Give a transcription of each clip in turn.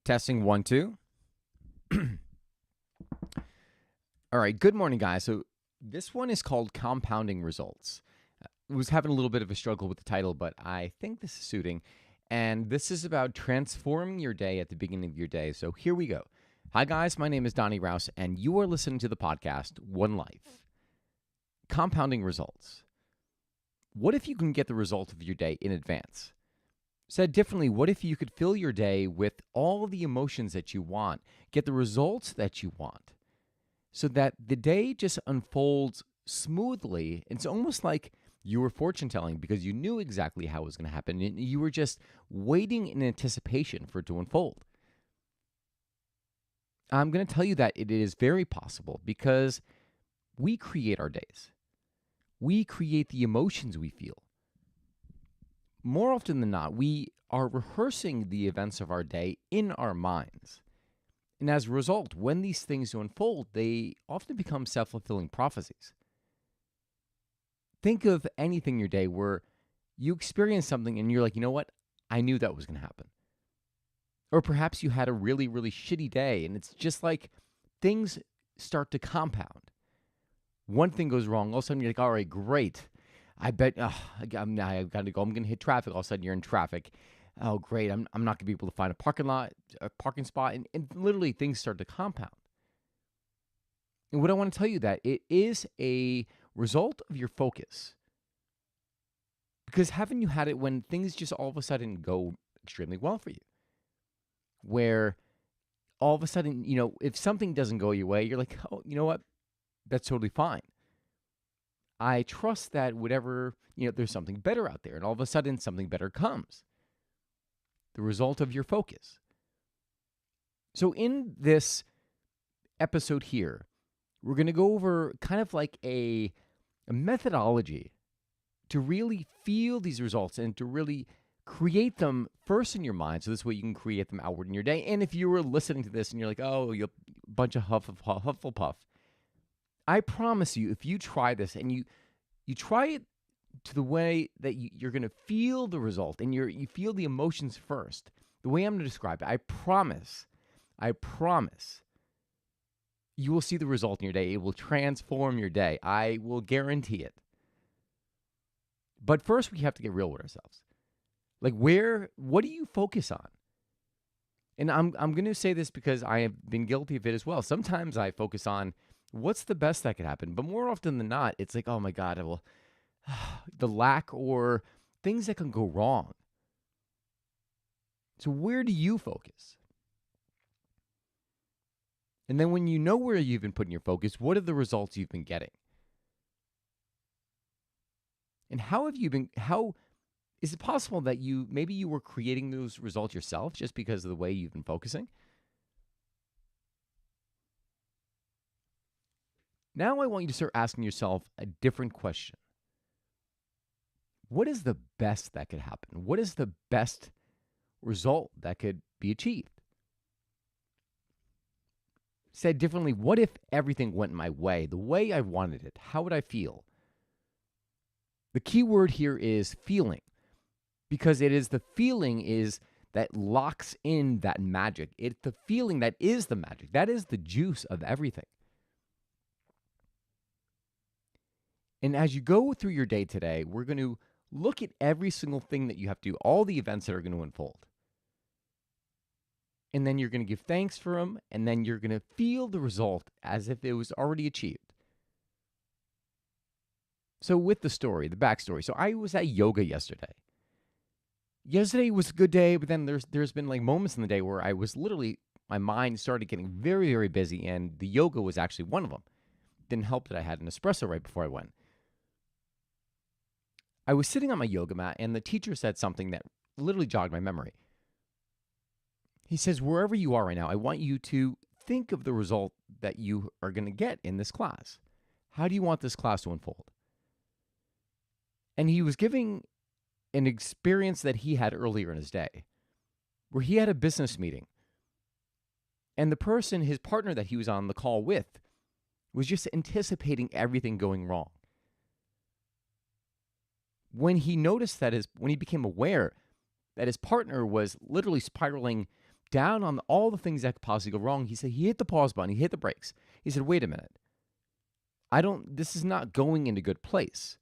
Testing 1, 2. All right. Good morning, guys. So this one is called Compounding Results. I was having a little bit of a struggle with the title, but I think this is suiting. And this is about transforming your day at the beginning of your day. So here we go. Hi, guys. My name is Donnie Rouse, and you are listening to the podcast One Life. Compounding Results. What if you can get the result of your day in advance? Said differently, what if you could fill your day with all the emotions that you want, get the results that you want, so that the day just unfolds smoothly? It's almost like you were fortune telling because you knew exactly how it was going to happen, and you were just waiting in anticipation for it to unfold. I'm going to tell you that it is very possible because we create our days. We create the emotions we feel. More often than not, we are rehearsing the events of our day in our minds. And as a result, when these things unfold, they often become self-fulfilling prophecies. Think of anything in your day where you experience something and you're like, you know what? I knew that was going to happen. Or perhaps you had a really, really shitty day and it's just like things start to compound. One thing goes wrong, all of a sudden you're like, all right, great. I bet I've got to go. I'm going to hit traffic. All of a sudden, you're in traffic. Oh, great. I'm not going to be able to find a parking spot. And literally, things start to compound. And what I want to tell you that it is a result of your focus. Because haven't you had it when things just all of a sudden go extremely well for you? Where all of a sudden, if something doesn't go your way, you're like, oh, you know what? That's totally fine. I trust that whatever, there's something better out there. And all of a sudden, something better comes. The result of your focus. So in this episode here, we're going to go over kind of like a methodology to really feel these results and to really create them first in your mind. So this way you can create them outward in your day. And if you were listening to this and you're like, oh, you're a bunch of Hufflepuff. I promise you, if you try this and you try it to the way that you're going to feel the result and you feel the emotions first, the way I'm going to describe it, I promise, you will see the result in your day. It will transform your day. I will guarantee it. But first, we have to get real with ourselves. Like what do you focus on? And I'm going to say this because I have been guilty of it as well. Sometimes I focus on what's the best that could happen? But more often than not, it's like, oh my God, the lack or things that can go wrong. So where do you focus? And then when you know where you've been putting your focus, what are the results you've been getting? And how is it possible that maybe you were creating those results yourself just because of the way you've been focusing? Now I want you to start asking yourself a different question. What is the best that could happen? What is the best result that could be achieved? Said differently, what if everything went my way, the way I wanted it? How would I feel? The key word here is feeling, because it is the feeling that locks in that magic. It's the feeling that is the magic. That is the juice of everything. And as you go through your day today, we're going to look at every single thing that you have to do, all the events that are going to unfold. And then you're going to give thanks for them, and then you're going to feel the result as if it was already achieved. So with the backstory. So I was at yoga yesterday. Yesterday was a good day, but then there's been like moments in the day where I was literally, my mind started getting very, very busy, and the yoga was actually one of them. Didn't help that I had an espresso right before I went. I was sitting on my yoga mat, and the teacher said something that literally jogged my memory. He says, wherever you are right now, I want you to think of the result that you are going to get in this class. How do you want this class to unfold? And he was giving an experience that he had earlier in his day, where he had a business meeting. And the person, his partner that he was on the call with, was just anticipating everything going wrong. When he noticed when he became aware that his partner was literally spiraling down on all the things that could possibly go wrong. He said he hit the pause button, he hit the brakes. He said, wait a minute. This is not going in a good place.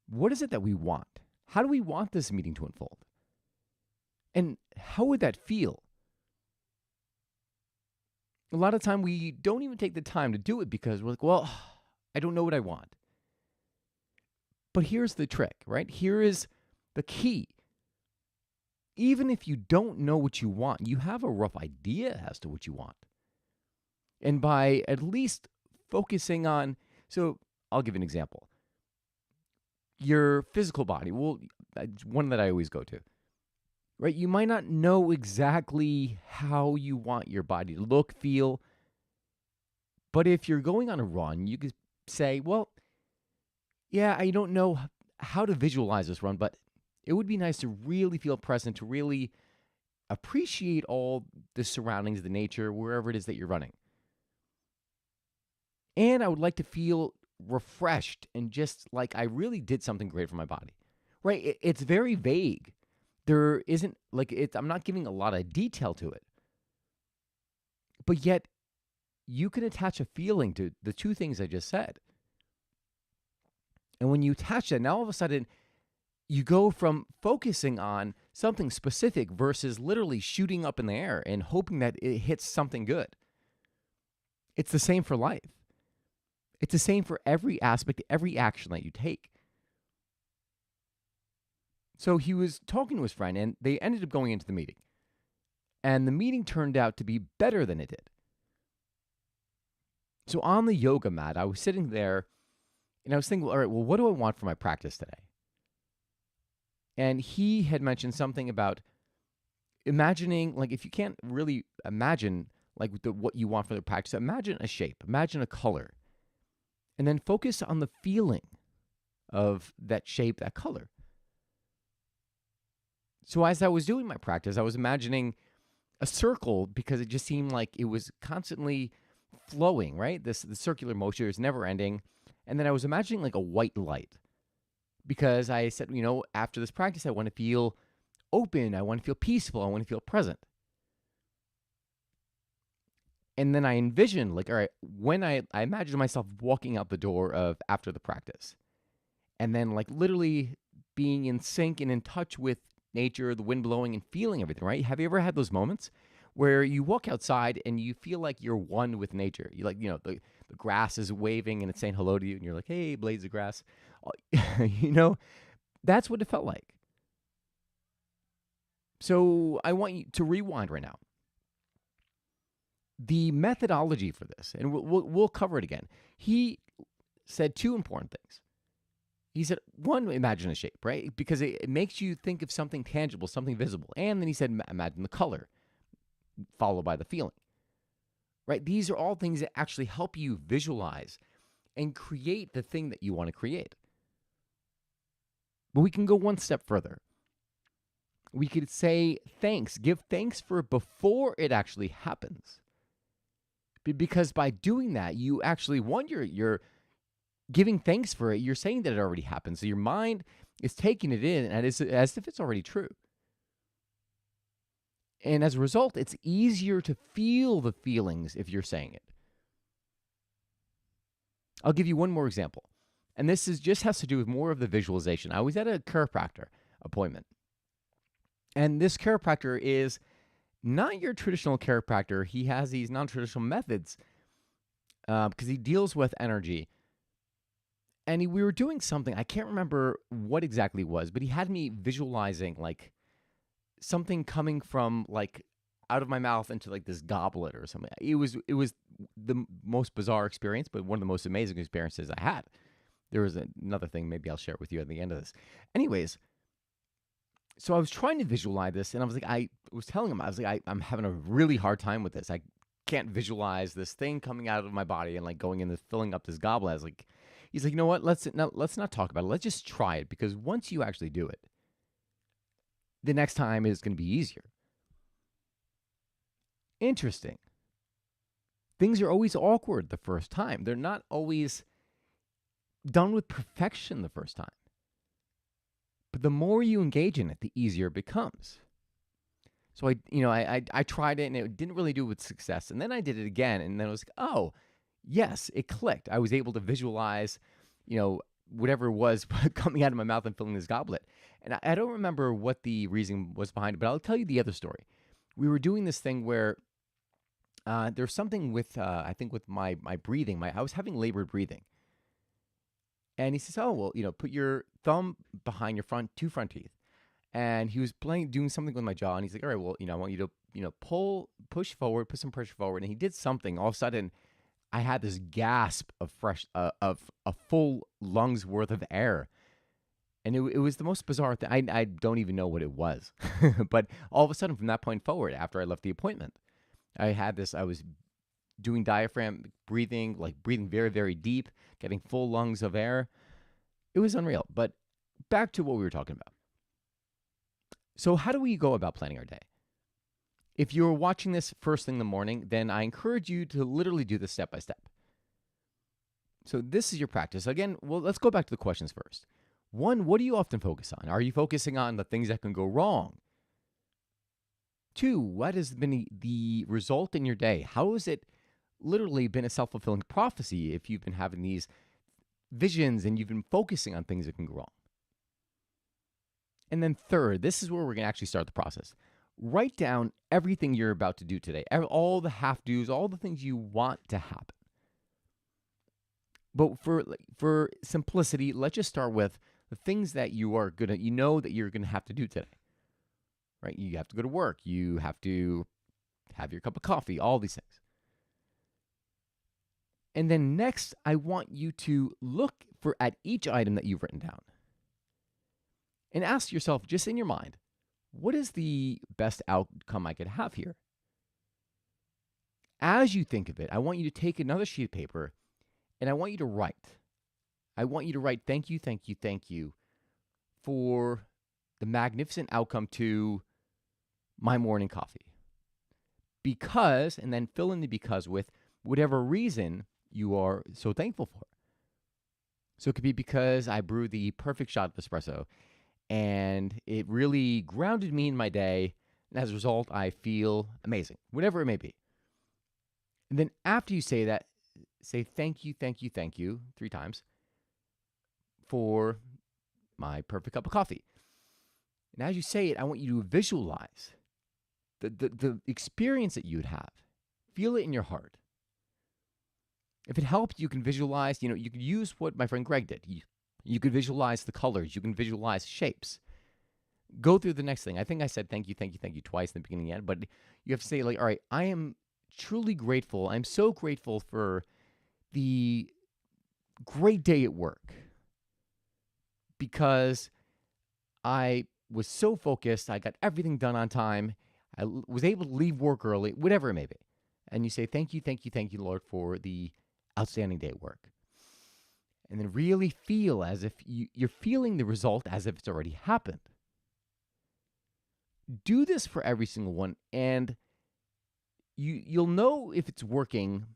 What is it that we want? How do we want this meeting to unfold? And how would that feel? A lot of time we don't even take the time to do it because we're like, well, I don't know what I want. But here's the trick, right? Here is the key. Even if you don't know what you want, you have a rough idea as to what you want. And by at least focusing on, so I'll give an example. Your physical body, well, one that I always go to, right? You might not know exactly how you want your body to look, feel, but if you're going on a run, you could say, well, yeah, I don't know how to visualize this run, but it would be nice to really feel present, to really appreciate all the surroundings, the nature, wherever it is that you're running. And I would like to feel refreshed and just like I really did something great for my body, right? It's very vague. There isn't I'm not giving a lot of detail to it, but yet you can attach a feeling to the two things I just said. And when you attach that, now all of a sudden you go from focusing on something specific versus literally shooting up in the air and hoping that it hits something good. It's the same for life. It's the same for every aspect, every action that you take. So he was talking to his friend, and they ended up going into the meeting. And the meeting turned out to be better than it did. So on the yoga mat, I was sitting there, and I was thinking, all right, well, what do I want for my practice today? And he had mentioned something about imagining, like if you can't really imagine like what you want for the practice, imagine a shape, imagine a color, and then focus on the feeling of that shape, that color. So as I was doing my practice, I was imagining a circle because it just seemed like it was constantly flowing, right? The circular motion is never ending. And then I was imagining like a white light because I said, after this practice, I want to feel open. I want to feel peaceful. I want to feel present. And then I envisioned like, all right, when I imagined myself walking out the door of after the practice and then like literally being in sync and in touch with nature, the wind blowing and feeling everything, right? Have you ever had those moments where you walk outside and you feel like you're one with nature? You like, the grass is waving and it's saying hello to you and you're like, hey, blades of grass. That's what it felt like. So I want you to rewind right now. The methodology for this, and we'll cover it again. He said two important things. He said, one, imagine a shape, right? Because it makes you think of something tangible, something visible. And then he said, imagine the color, followed by the feeling, right? These are all things that actually help you visualize and create the thing that you want to create. But we can go one step further. We could say thanks, give thanks for before it actually happens. Because by doing that, you actually, you're giving thanks for it. You're saying that it already happened. So your mind is taking it in and as if it's already true. And as a result, it's easier to feel the feelings if you're saying it. I'll give you one more example. And this just has to do with more of the visualization. I was at a chiropractor appointment. And this chiropractor is not your traditional chiropractor. He has these non-traditional methods because he deals with energy. And we were doing something, I can't remember what exactly it was, but he had me visualizing like something coming from like out of my mouth into like this goblet or something. It was the most bizarre experience, but one of the most amazing experiences I had. There was another thing, maybe I'll share it with you at the end of this. Anyways, so I was trying to visualize this, and I was telling him, I'm having a really hard time with this. I can't visualize this thing coming out of my body and like going in this, filling up this goblet. I was like, he's like, you know what? Let's not talk about it. Let's just try it, because once you actually do it, the next time is going to be easier. Interesting. Things are always awkward the first time. They're not always done with perfection the first time. But the more you engage in it, the easier it becomes. So I tried it and it didn't really do it with success. And then I did it again, and then I was like, oh, yes, it clicked. I was able to visualize, whatever it was coming out of my mouth and filling this goblet. And I don't remember what the reason was behind it, but I'll tell you the other story. We were doing this thing where there's something with I think with my breathing. I was having labored breathing, and he says, "Oh well, put your thumb behind your two front teeth." And he was doing something with my jaw, and he's like, "All right, well, I want you to push forward, put some pressure forward." And he did something. All of a sudden, I had this gasp of fresh of a full lungs worth of air. And it was the most bizarre thing. I don't even know what it was. But all of a sudden, from that point forward, after I left the appointment, I was doing diaphragm breathing, like breathing very, very deep, getting full lungs of air. It was unreal. But back to what we were talking about. So how do we go about planning our day? If you're watching this first thing in the morning, then I encourage you to literally do this step by step. So this is your practice. Again, well, let's go back to the questions first. One, what do you often focus on? Are you focusing on the things that can go wrong? Two, what has been the result in your day? How has it literally been a self-fulfilling prophecy if you've been having these visions and you've been focusing on things that can go wrong? And then third, this is where we're going to actually start the process. Write down everything you're about to do today, all the have-dos, all the things you want to happen. But for simplicity, let's just start with the things that you're going to have to do today. Right? You have to go to work. You have to have your cup of coffee, all these things. And then next, I want you to look at each item that you've written down and ask yourself, just in your mind, what is the best outcome I could have here? As you think of it, I want you to take another sheet of paper and I want you to write. I want you to write, thank you, thank you, thank you for the magnificent outcome to my morning coffee. Because, and then fill in the because with whatever reason you are so thankful for. So it could be because I brewed the perfect shot of espresso and it really grounded me in my day. And as a result, I feel amazing, whatever it may be. And then after you say that, say thank you, thank you, thank you 3 times for my perfect cup of coffee. And as you say it, I want you to visualize the experience that you would have. Feel it in your heart. If it helped, you can visualize, you could use what my friend Greg did. You could visualize the colors. You can visualize shapes. Go through the next thing. I think I said thank you, thank you, thank you twice in the beginning and end, but you have to say, like, all right, I am truly grateful. I'm so grateful for the great day at work because I was so focused. I got everything done on time. I was able to leave work early, whatever it may be. And you say, thank you, thank you, thank you, Lord, for the outstanding day at work. And then really feel as if you're feeling the result as if it's already happened. Do this for every single one, and you'll know if it's working,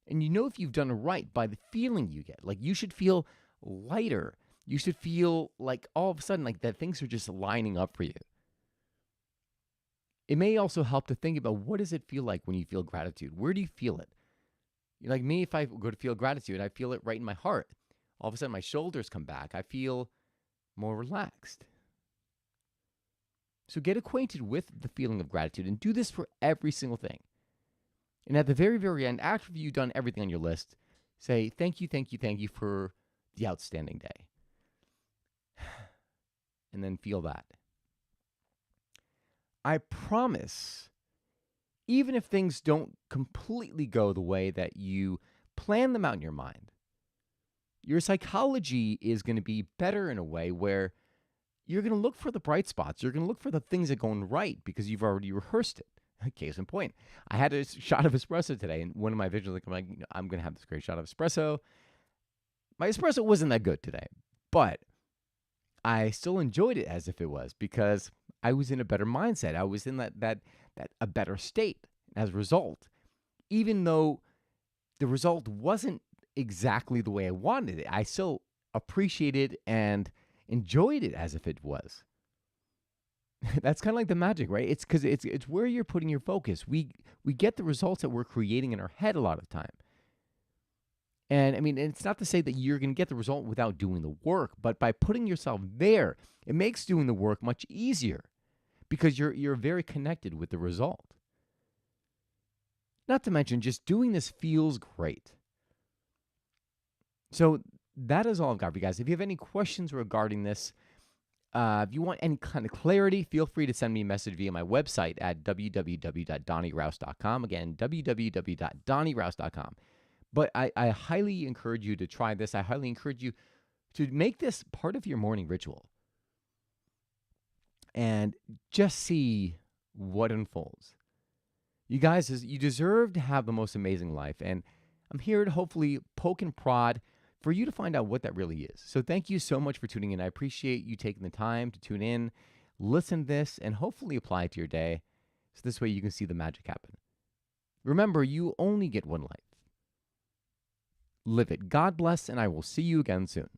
and you know if you've done it right by the feeling you get. Like, you should feel lighter. You should feel like all of a sudden, like, that things are just lining up for you. It may also help to think about, what does it feel like when you feel gratitude? Where do you feel it? Like me, if I go to feel gratitude, I feel it right in my heart. All of a sudden, my shoulders come back. I feel more relaxed. So get acquainted with the feeling of gratitude and do this for every single thing. And at the very, very end, after you've done everything on your list, say, thank you, thank you, thank you for the outstanding day. And then feel that. I promise, even if things don't completely go the way that you plan them out in your mind, your psychology is going to be better in a way where you're going to look for the bright spots. You're going to look for the things that are going right because you've already rehearsed it. Case in point, I had a shot of espresso today, and one of my visuals, like, I'm going to have this great shot of espresso. My espresso wasn't that good today, but I still enjoyed it as if it was because I was in a better mindset. I was in that a better state. As a result, even though the result wasn't exactly the way I wanted it, I still appreciated and enjoyed it as if it was. That's kind of like the magic, right? It's because it's where you're putting your focus. We get the results that we're creating in our head a lot of the time. And I mean, it's not to say that you're going to get the result without doing the work, but by putting yourself there, it makes doing the work much easier because you're very connected with the result. Not to mention, just doing this feels great. So that is all I've got for you guys. If you have any questions regarding this, if you want any kind of clarity, feel free to send me a message via my website at www.donnierouse.com. Again, www.donnierouse.com. But I highly encourage you to try this. I highly encourage you to make this part of your morning ritual and just see what unfolds. You guys, you deserve to have the most amazing life. And I'm here to hopefully poke and prod for you to find out what that really is. So thank you so much for tuning in. I appreciate you taking the time to tune in, listen to this, and hopefully apply it to your day. So this way you can see the magic happen. Remember, you only get one life. Live it. God bless, and I will see you again soon.